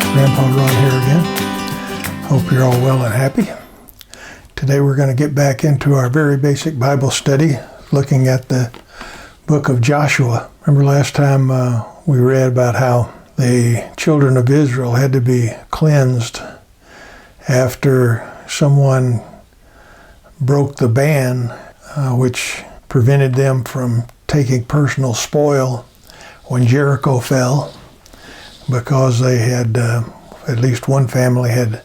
Grandpa Ron here again. Hope you're all well and happy. Today we're going to get back into our very basic Bible study, looking at the book of Joshua. Remember last time we read about how the children of Israel had to be cleansed after someone broke the ban, which prevented them from taking personal spoil when Jericho fell, because they had, at least one family had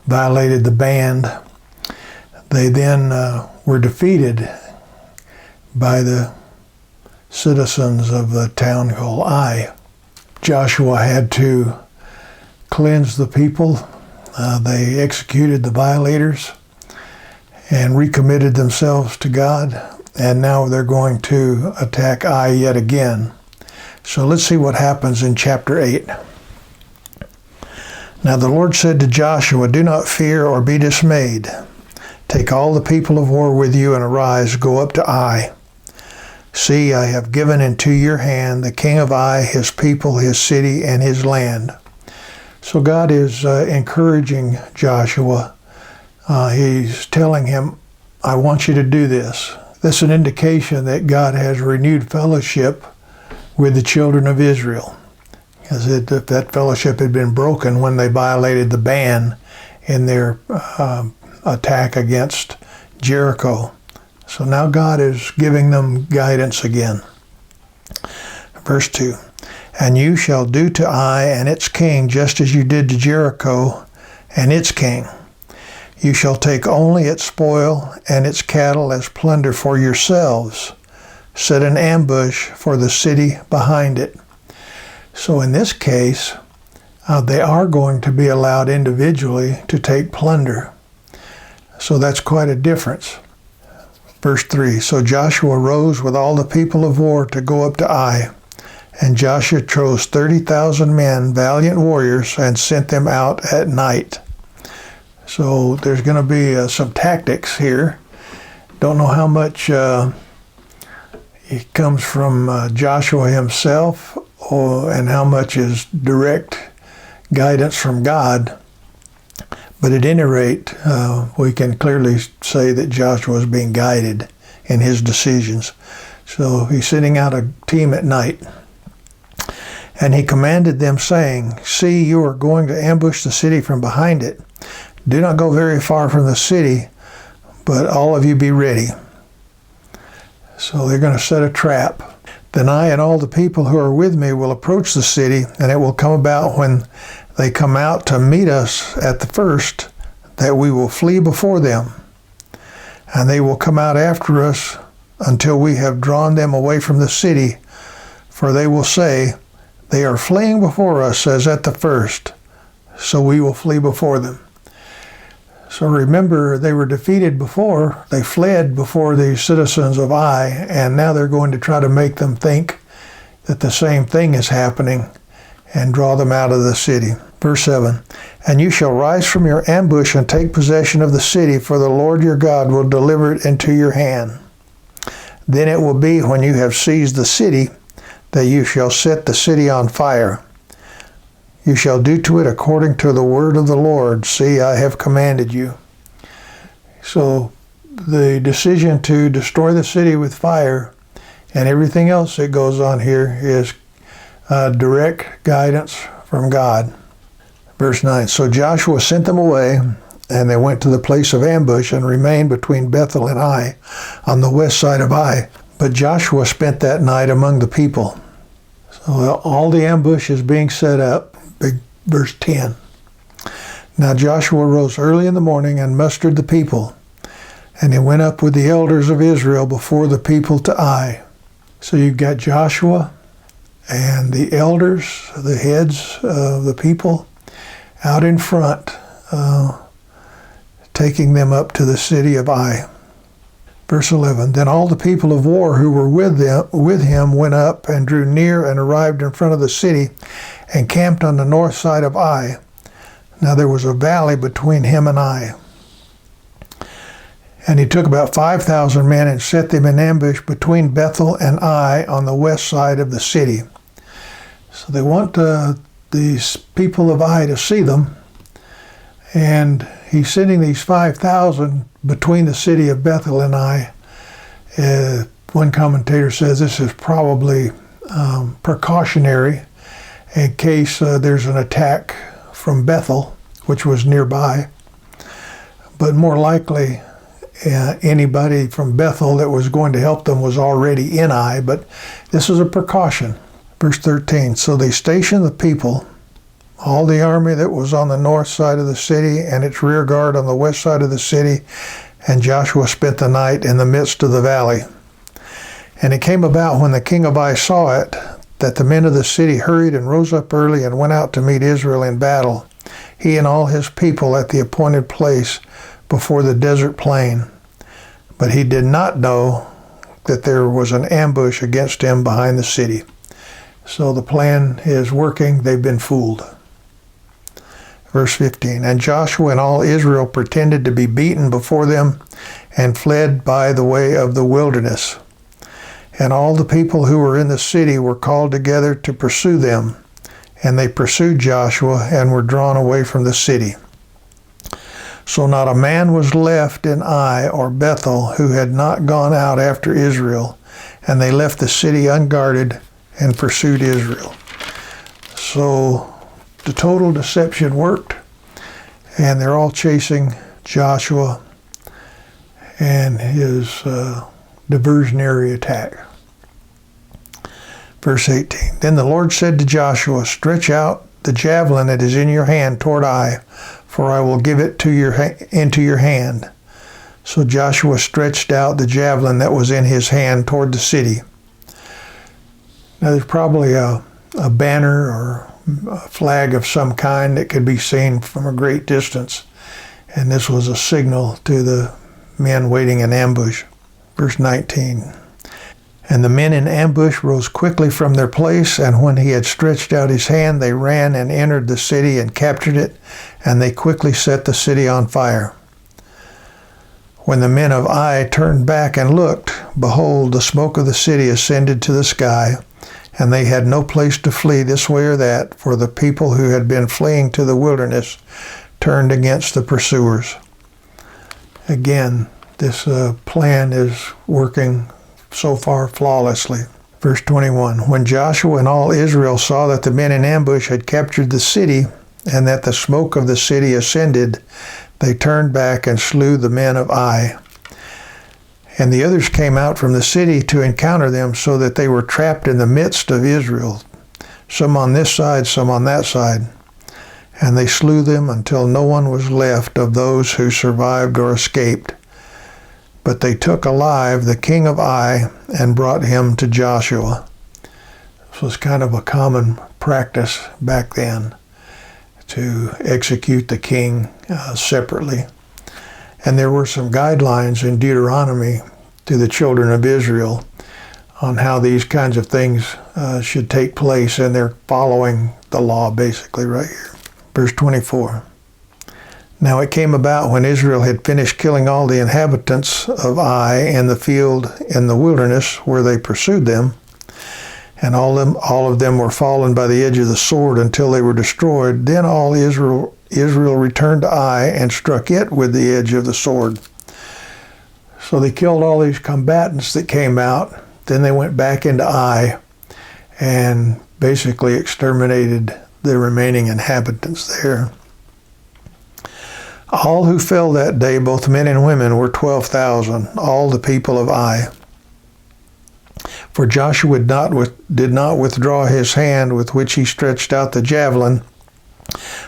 violated the ban. They then were defeated by the citizens of the town called Ai. Joshua had to cleanse the people. They executed the violators and recommitted themselves to God, and now they're going to attack Ai yet again. So let's see what happens in chapter 8. Now the Lord said to Joshua, "Do not fear or be dismayed. Take all the people of war with you and arise, go up to Ai. See, I have given into your hand the king of Ai, his people, his city, and his land." So God is encouraging Joshua. He's telling him, I want you to do this. This is an indication that God has renewed fellowship with the children of Israel, as if that fellowship had been broken when they violated the ban in their attack against Jericho. So now God is giving them guidance again. Verse 2, "And you shall do to Ai and its king just as you did to Jericho and its king. You shall take only its spoil and its cattle as plunder for yourselves. Set an ambush for the city behind it." So in this case, they are going to be allowed individually to take plunder. So that's quite a difference. Verse 3, "So Joshua rose with all the people of war to go up to Ai. And Joshua chose 30,000 men, valiant warriors, and sent them out at night." So there's going to be some tactics here. Don't know how much it comes from Joshua himself, and how much is direct guidance from God. But at any rate, we can clearly say that Joshua is being guided in his decisions. So he's sending out a team at night. "And he commanded them, saying, See, you are going to ambush the city from behind it. Do not go very far from the city, but all of you be ready." So they're going to set a trap. "Then I and all the people who are with me will approach the city, and it will come about when they come out to meet us at the first, that we will flee before them. And they will come out after us until we have drawn them away from the city, for they will say, They are fleeing before us as at the first, so we will flee before them." So remember, they were defeated before. They fled before the citizens of Ai, and now they're going to try to make them think that the same thing is happening and draw them out of the city. Verse 7, "And you shall rise from your ambush and take possession of the city, for the Lord your God will deliver it into your hand. Then it will be, when you have seized the city, that you shall set the city on fire. You shall do to it according to the word of the Lord. See, I have commanded you." So the decision to destroy the city with fire and everything else that goes on here is direct guidance from God. Verse 9, "So Joshua sent them away, and they went to the place of ambush and remained between Bethel and Ai on the west side of Ai. But Joshua spent that night among the people." So all the ambush is being set up. Verse 10, "Now Joshua rose early in the morning and mustered the people, and he went up with the elders of Israel before the people to Ai." So you've got Joshua and the elders, the heads of the people, out in front, taking them up to the city of Ai. Verse 11, "Then all the people of war who were with him went up and drew near and arrived in front of the city and camped on the north side of Ai. Now there was a valley between him and Ai. And he took about 5,000 men and set them in ambush between Bethel and Ai on the west side of the city." So they want the these people of Ai to see them. And he's sending these 5,000 between the city of Bethel and Ai. One commentator says this is probably precautionary in case there's an attack from Bethel, which was nearby. But more likely, anybody from Bethel that was going to help them was already in Ai, but this is a precaution. Verse 13, so they stationed the people, all the army that was on the north side of the city and its rear guard on the west side of the city, and Joshua spent the night in the midst of the valley. And it came about when the king of Ai saw it, that the men of the city hurried and rose up early and went out to meet Israel in battle, he and all his people at the appointed place before the desert plain. But he did not know that there was an ambush against him behind the city. So the plan is working. They've been fooled. Verse 15, and Joshua and all Israel pretended to be beaten before them and fled by the way of the wilderness. And all the people who were in the city were called together to pursue them. And they pursued Joshua and were drawn away from the city. So not a man was left in Ai or Bethel who had not gone out after Israel. And they left the city unguarded and pursued Israel. So the total deception worked, and they're all chasing Joshua and his diversionary attack. Verse 18, then the Lord said to Joshua, stretch out the javelin that is in your hand toward Ai, for I will give it into your hand. So Joshua stretched out the javelin that was in his hand toward the city. Now there's probably a banner or a flag of some kind that could be seen from a great distance. And this was a signal to the men waiting in ambush. Verse 19. And the men in ambush rose quickly from their place, and when he had stretched out his hand, they ran and entered the city and captured it, and they quickly set the city on fire. When the men of Ai turned back and looked, behold, the smoke of the city ascended to the sky, and they had no place to flee this way or that, for the people who had been fleeing to the wilderness turned against the pursuers. Again, this plan is working so far flawlessly. Verse 21, when Joshua and all Israel saw that the men in ambush had captured the city, and that the smoke of the city ascended, they turned back and slew the men of Ai. And the others came out from the city to encounter them, so that they were trapped in the midst of Israel, some on this side, some on that side. And they slew them until no one was left of those who survived or escaped. But they took alive the king of Ai and brought him to Joshua. This was kind of a common practice back then, to execute the king separately. And there were some guidelines in Deuteronomy to the children of Israel on how these kinds of things should take place, and they're following the law basically right here. Verse 24. Now it came about when Israel had finished killing all the inhabitants of Ai in the field in the wilderness where they pursued them, and all of them were fallen by the edge of the sword until they were destroyed, then all Israel returned to Ai and struck it with the edge of the sword. So they killed all these combatants that came out. Then they went back into Ai and basically exterminated the remaining inhabitants there. All who fell that day, both men and women, were 12,000, all the people of Ai. For Joshua did not withdraw his hand with which he stretched out the javelin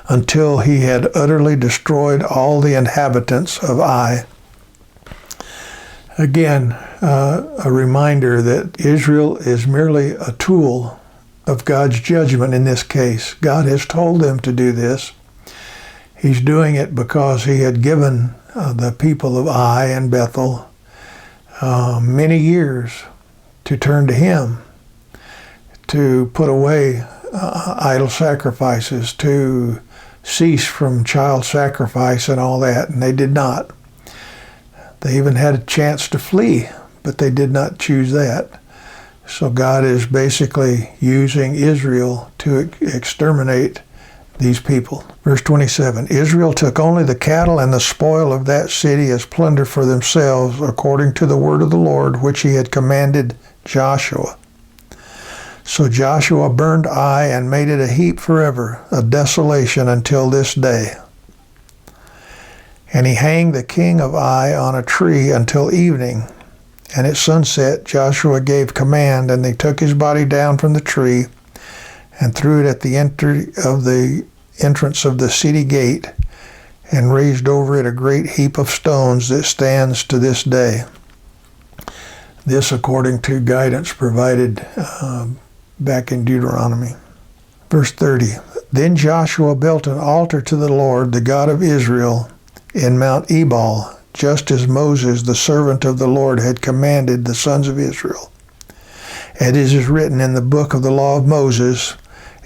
until he had utterly destroyed all the inhabitants of Ai. Again, a reminder that Israel is merely a tool of God's judgment in this case. God has told them to do this. He's doing it because he had given the people of Ai and Bethel many years to turn to him, to put away idol sacrifices, to cease from child sacrifice and all that, and they did not. They even had a chance to flee, but they did not choose that. So God is basically using Israel to exterminate these people. Verse 27, Israel took only the cattle and the spoil of that city as plunder for themselves, according to the word of the Lord, which he had commanded Joshua. So Joshua burned Ai and made it a heap forever, a desolation until this day. And he hanged the king of Ai on a tree until evening. And at sunset Joshua gave command, and they took his body down from the tree and threw it at the entrance of the city gate, and raised over it a great heap of stones that stands to this day. This according to guidance provided back in Deuteronomy. Verse 30, Then Joshua built an altar to the Lord, the God of Israel, in Mount Ebal, just as Moses, the servant of the Lord, had commanded the sons of Israel. And it is written in the book of the law of Moses,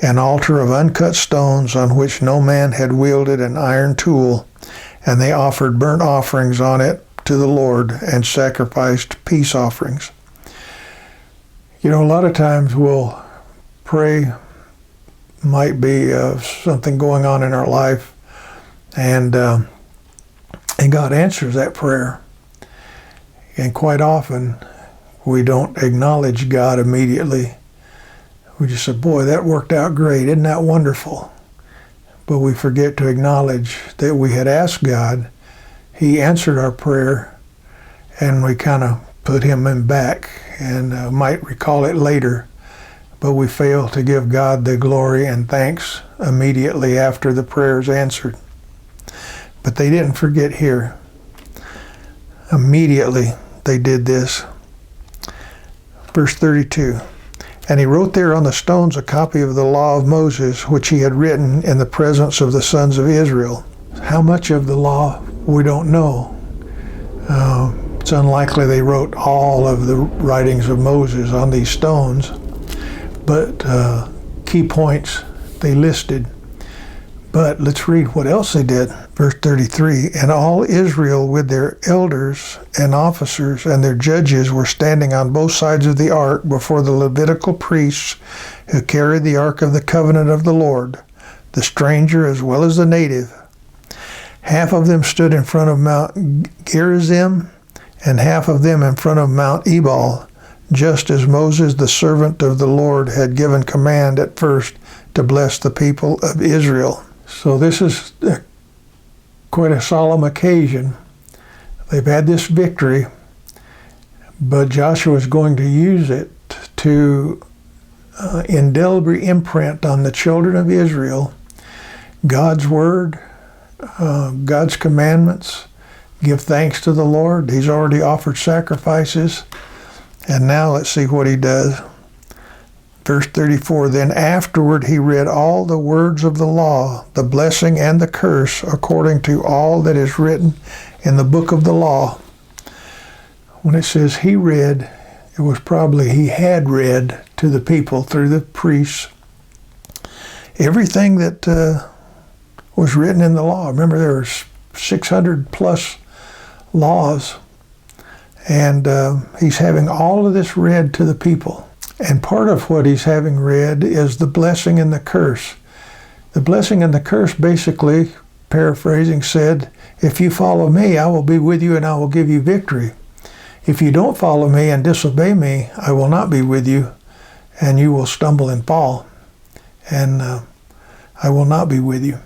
an altar of uncut stones on which no man had wielded an iron tool, and they offered burnt offerings on it to the Lord and sacrificed peace offerings. You know, a lot of times we'll pray, might be something going on in our life, and God answers that prayer. And quite often we don't acknowledge God immediately. We just say, boy, that worked out great. Isn't that wonderful? But we forget to acknowledge that we had asked God. He answered our prayer, and we kind of put him in back and might recall it later. But we fail to give God the glory and thanks immediately after the prayer is answered. But they didn't forget here. Immediately they did this. Verse 32. And he wrote there on the stones a copy of the law of Moses, which he had written in the presence of the sons of Israel. How much of the law, we don't know. It's unlikely they wrote all of the writings of Moses on these stones, but key points they listed. But let's read what else they did. Verse 33, And all Israel with their elders and officers and their judges were standing on both sides of the ark before the Levitical priests who carried the ark of the covenant of the Lord, the stranger as well as the native. Half of them stood in front of Mount Gerizim, and half of them in front of Mount Ebal, just as Moses, the servant of the Lord, had given command at first to bless the people of Israel. So this is quite a solemn occasion. They've had this victory, but Joshua is going to use it to indelibly imprint on the children of Israel God's word, God's commandments. Give thanks to the Lord. He's already offered sacrifices. And now let's see what he does. Verse 34, Then afterward he read all the words of the law, the blessing and the curse, according to all that is written in the book of the law. When it says he read, it was probably he had read to the people through the priests everything that was written in the law. Remember, there were 600 plus laws, and he's having all of this read to the people. And part of what he's having read is the blessing and the curse. The blessing and the curse, basically, paraphrasing, said, if you follow me, I will be with you and I will give you victory. If you don't follow me and disobey me, I will not be with you, and you will stumble and fall, and I will not be with you.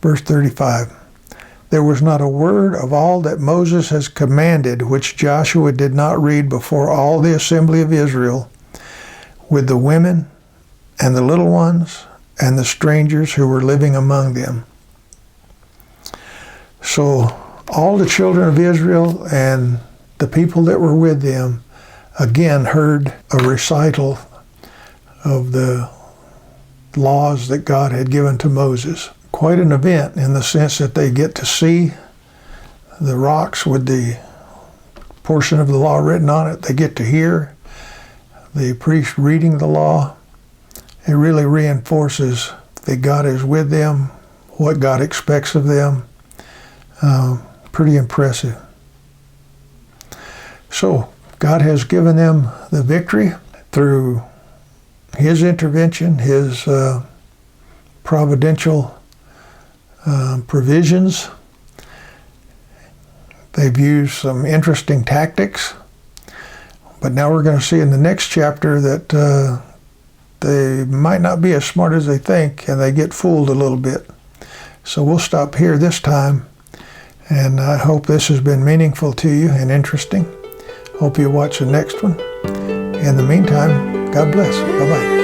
Verse 35. There was not a word of all that Moses has commanded which Joshua did not read before all the assembly of Israel, with the women and the little ones and the strangers who were living among them. So all the children of Israel and the people that were with them again heard a recital of the laws that God had given to Moses. Quite an event in the sense that they get to see the rocks with the portion of the law written on it. They get to hear the priest reading the law. It really reinforces that God is with them, what God expects of them. Pretty impressive. So, God has given them the victory through His intervention, His providential provisions. They've used some interesting tactics, but now we're going to see in the next chapter that they might not be as smart as they think, and they get fooled a little bit. So we'll stop here this time, and I hope this has been meaningful to you and interesting. Hope you watch the next one. In the meantime, God bless. Bye-bye.